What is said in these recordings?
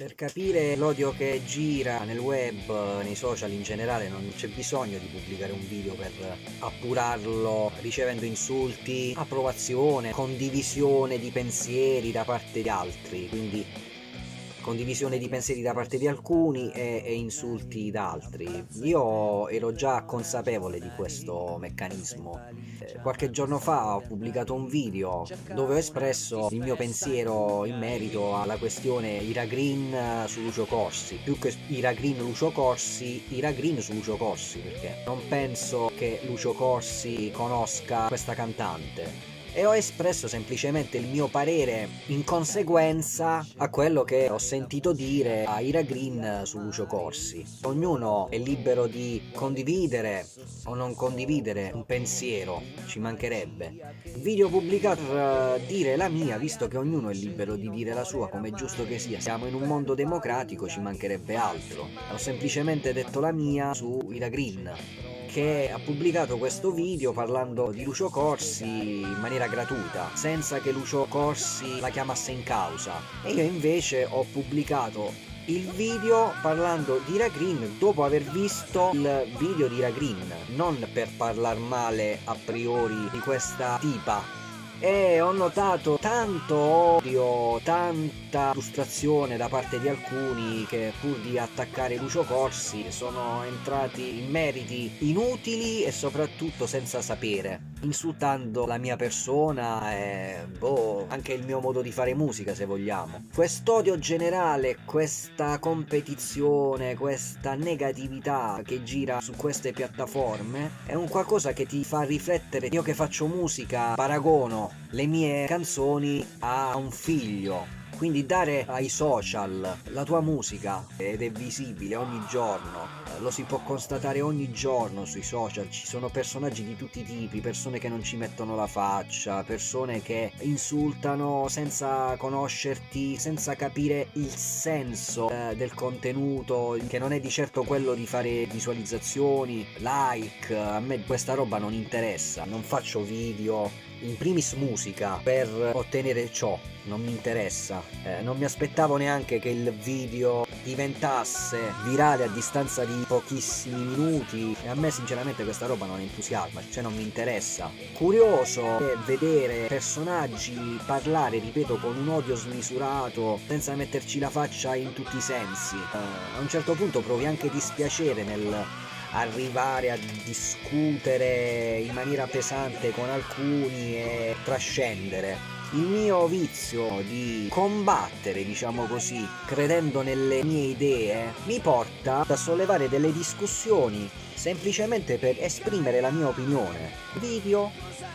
Per capire l'odio che gira nel web, nei social in generale, non c'è bisogno di pubblicare un video per appurarlo ricevendo insulti, approvazione, condivisione di pensieri da parte di altri, quindi condivisione di pensieri da parte di alcuni e insulti da altri. Io ero già consapevole di questo meccanismo. Qualche giorno fa ho pubblicato un video dove ho espresso il mio pensiero in merito alla questione Ira Green su Lucio Corsi. Più che Ira Green Lucio Corsi, Ira Green su Lucio Corsi, perché non penso che Lucio Corsi conosca questa cantante. E ho espresso semplicemente il mio parere in conseguenza a quello che ho sentito dire a Ira Green su Lucio Corsi. Ognuno è libero di condividere o non condividere un pensiero, ci mancherebbe. Il video pubblicato per dire la mia, visto che ognuno è libero di dire la sua, come è giusto che sia. Siamo in un mondo democratico, ci mancherebbe altro. Ho semplicemente detto la mia su Ira Green, che ha pubblicato questo video parlando di Lucio Corsi in maniera gratuita, senza che Lucio Corsi la chiamasse in causa. E io invece ho pubblicato il video parlando di Ira Green dopo aver visto il video di Ira Green, non per parlare male a priori di questa tipa. E ho notato tanto odio, tanta frustrazione da parte di alcuni che pur di attaccare Lucio Corsi sono entrati in meriti inutili e soprattutto senza sapere, insultando la mia persona e anche il mio modo di fare musica, se vogliamo. Quest'odio generale, questa competizione, questa negatività che gira su queste piattaforme è un qualcosa che ti fa riflettere. Io che faccio musica paragono le mie canzoni a un figlio. Quindi dare ai social la tua musica, ed è visibile ogni giorno, lo si può constatare ogni giorno sui social, ci sono personaggi di tutti i tipi, persone che non ci mettono la faccia, persone che insultano senza conoscerti, senza capire il senso del contenuto, che non è di certo quello di fare visualizzazioni, like. A me questa roba non interessa, non faccio video, in primis musica, per ottenere ciò, non mi interessa. Non mi aspettavo neanche che il video diventasse virale a distanza di pochissimi minuti e a me sinceramente questa roba non entusiasma, cioè non mi interessa. Curioso è vedere personaggi parlare, ripeto, con un odio smisurato, senza metterci la faccia in tutti i sensi. A un certo punto provi anche dispiacere nel arrivare a discutere in maniera pesante con alcuni e trascendere. Il mio vizio di combattere, diciamo così, credendo nelle mie idee, mi porta a sollevare delle discussioni semplicemente per esprimere la mia opinione. Video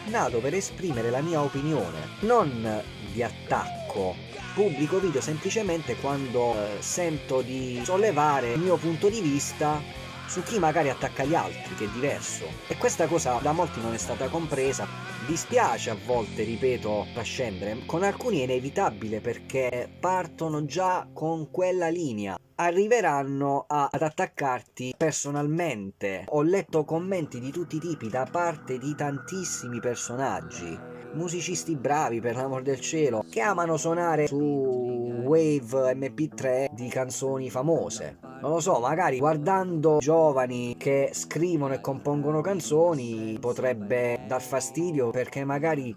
nato per esprimere la mia opinione, non di attacco. Pubblico video semplicemente quando sento di sollevare il mio punto di vista su chi magari attacca gli altri, che è diverso. E questa cosa da molti non è stata compresa. Dispiace a volte, ripeto, trascendere. Con alcuni è inevitabile perché partono già con quella linea. Arriveranno ad attaccarti personalmente. Ho letto commenti di tutti i tipi da parte di tantissimi personaggi, musicisti bravi, per l'amor del cielo, che amano suonare su Wave MP3 di canzoni famose. Non lo so, magari guardando giovani che scrivono e compongono canzoni potrebbe dar fastidio perché magari,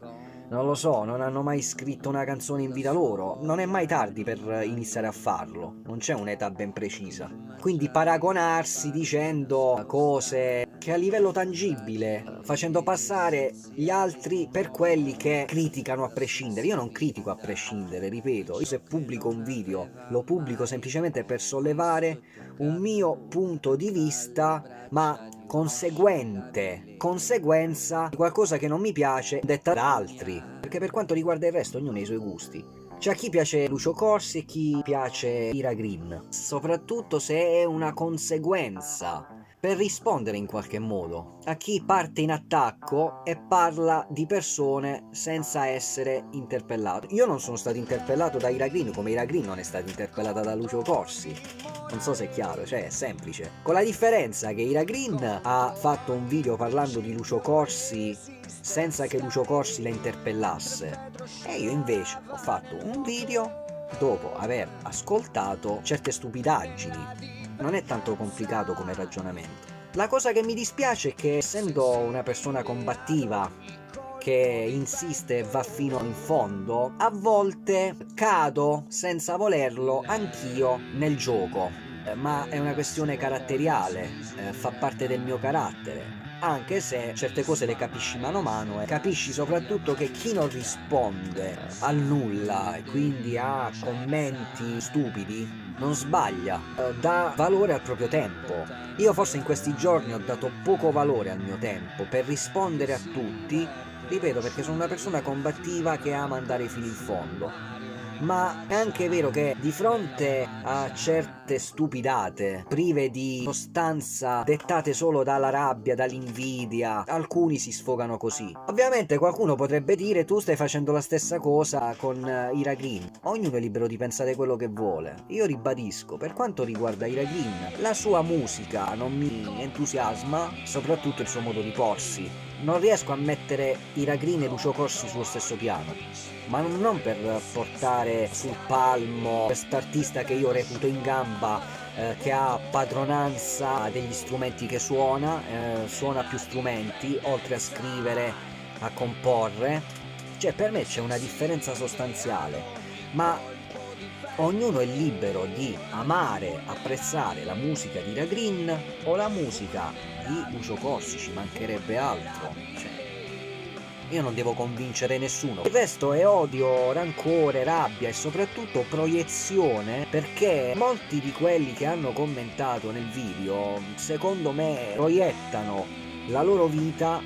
non lo so, non hanno mai scritto una canzone in vita loro. Non è mai tardi per iniziare a farlo, non c'è un'età ben precisa. Quindi paragonarsi dicendo cose che a livello tangibile, facendo passare gli altri per quelli che criticano a prescindere. Io non critico a prescindere, ripeto. Io se pubblico un video lo pubblico semplicemente per sollevare un mio punto di vista, ma conseguenza di qualcosa che non mi piace detta da altri, perché per quanto riguarda il resto ognuno ha i suoi gusti. C'è a chi piace Lucio Corsi e chi piace Ira Green, soprattutto se è una conseguenza per rispondere in qualche modo a chi parte in attacco e parla di persone senza essere interpellato. Io non sono stato interpellato da Ira Green, come Ira Green non è stata interpellata da Lucio Corsi. Non so se è chiaro, cioè è semplice. Con la differenza che Ira Green ha fatto un video parlando di Lucio Corsi senza che Lucio Corsi la interpellasse, e io invece ho fatto un video dopo aver ascoltato certe stupidaggini. Non è tanto complicato come ragionamento. La cosa che mi dispiace è che, essendo una persona combattiva che insiste e va fino in fondo, a volte cado senza volerlo anch'io nel gioco. Ma è una questione caratteriale, fa parte del mio carattere. Anche se certe cose le capisci mano a mano e capisci soprattutto che chi non risponde al nulla e quindi a commenti stupidi non sbaglia, dà valore al proprio tempo. Io forse in questi giorni ho dato poco valore al mio tempo per rispondere a tutti, ripeto, perché sono una persona combattiva che ama andare fino in fondo. Ma è anche vero che di fronte a certe stupidate, prive di sostanza, dettate solo dalla rabbia, dall'invidia, alcuni si sfogano così. Ovviamente qualcuno potrebbe dire: tu stai facendo la stessa cosa con Ira Green. Ognuno è libero di pensare quello che vuole. Io ribadisco, per quanto riguarda Ira Green, la sua musica non mi entusiasma, soprattutto il suo modo di porsi. Non riesco a mettere Ira Green e Lucio Corsi sullo stesso piano, ma non per portare sul palmo quest'artista che io reputo in gamba, che ha padronanza degli strumenti che suona più strumenti, oltre a scrivere, a comporre. Cioè, per me c'è una differenza sostanziale, ma ognuno è libero di amare, apprezzare la musica di Ira Green o la musica di Lucio Corsi, ci mancherebbe altro. Cioè, io non devo convincere nessuno. Il resto è odio, rancore, rabbia e soprattutto proiezione, perché molti di quelli che hanno commentato nel video, secondo me, proiettano la loro vita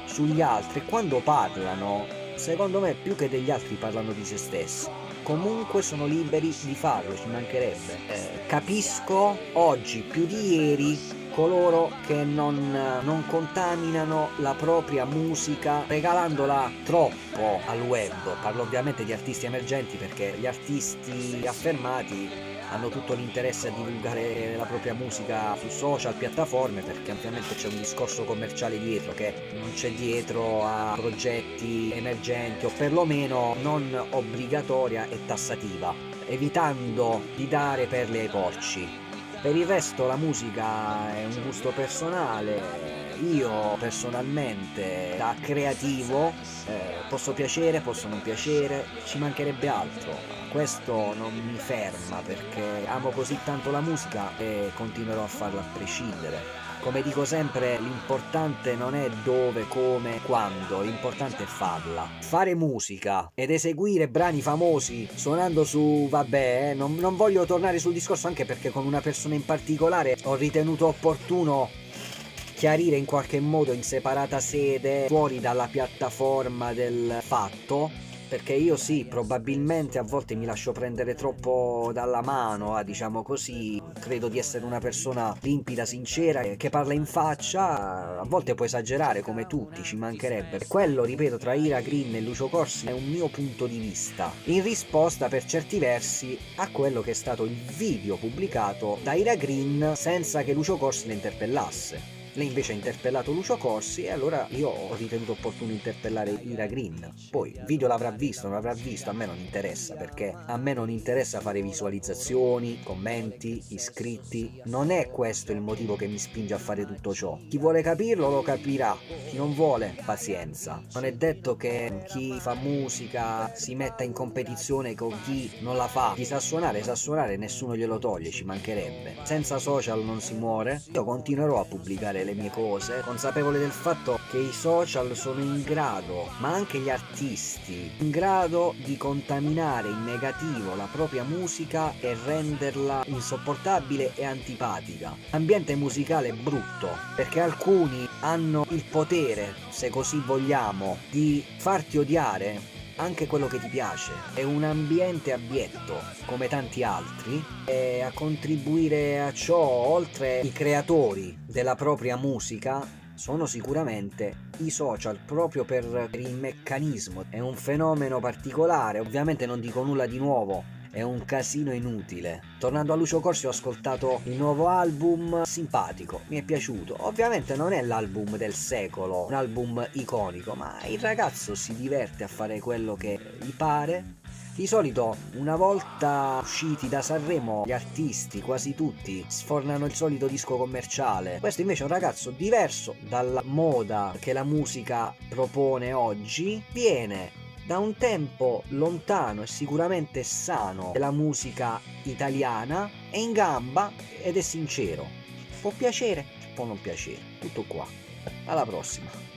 sugli altri e quando parlano, secondo me, più che degli altri parlano di se stessi. Comunque sono liberi di farlo, ci mancherebbe. Capisco oggi più di ieri coloro che non contaminano la propria musica regalandola troppo al web. Parlo ovviamente di artisti emergenti, perché gli artisti affermati hanno tutto l'interesse a divulgare la propria musica su social, piattaforme, perché ovviamente c'è un discorso commerciale dietro che non c'è dietro a progetti emergenti, o perlomeno non obbligatoria e tassativa, evitando di dare perle ai porci. Per il resto la musica è un gusto personale. Io personalmente, da creativo, posso piacere, posso non piacere, ci mancherebbe altro. Questo non mi ferma, perché amo così tanto la musica e continuerò a farla a prescindere. Come dico sempre, l'importante non è dove, come, quando, l'importante è farla. Fare musica ed eseguire brani famosi suonando su, vabbè, non voglio tornare sul discorso, anche perché con una persona in particolare ho ritenuto opportuno chiarire in qualche modo in separata sede, fuori dalla piattaforma del fatto, perché io sì, probabilmente a volte mi lascio prendere troppo dalla mano, diciamo così. Credo di essere una persona limpida, sincera, che parla in faccia. A volte può esagerare, come tutti, ci mancherebbe. Quello, ripeto, tra Ira Green e Lucio Corsi è un mio punto di vista, in risposta per certi versi a quello che è stato il video pubblicato da Ira Green senza che Lucio Corsi le interpellasse. Lei invece ha interpellato Lucio Corsi e allora io ho ritenuto opportuno interpellare Ira Green. Poi il video l'avrà visto, non l'avrà visto, a me non interessa, perché a me non interessa fare visualizzazioni, commenti, iscritti. Non è questo il motivo che mi spinge a fare tutto ciò. Chi vuole capirlo lo capirà, chi non vuole, pazienza. Non è detto che chi fa musica si metta in competizione con chi non la fa. Chi sa suonare, nessuno glielo toglie, ci mancherebbe. Senza social non si muore. Io continuerò a pubblicare le mie cose, consapevole del fatto che i social sono in grado, ma anche gli artisti, in grado di contaminare in negativo la propria musica e renderla insopportabile e antipatica. L'ambiente musicale è brutto, perché alcuni hanno il potere, se così vogliamo, di farti odiare anche quello che ti piace. È un ambiente abietto, come tanti altri, e a contribuire a ciò, oltre i creatori della propria musica, sono sicuramente i social, proprio per il meccanismo. È un fenomeno particolare, ovviamente non dico nulla di nuovo, è un casino inutile. Tornando a Lucio Corsi, ho ascoltato il nuovo album, simpatico, mi è piaciuto. Ovviamente non è l'album del secolo, un album iconico, ma il ragazzo si diverte a fare quello che gli pare, Di solito, una volta usciti da Sanremo, gli artisti, quasi tutti, sfornano il solito disco commerciale. Questo invece è un ragazzo diverso dalla moda che la musica propone oggi, viene da un tempo lontano e sicuramente sano della musica italiana, è in gamba ed è sincero. Può piacere, può non piacere. Tutto qua. Alla prossima.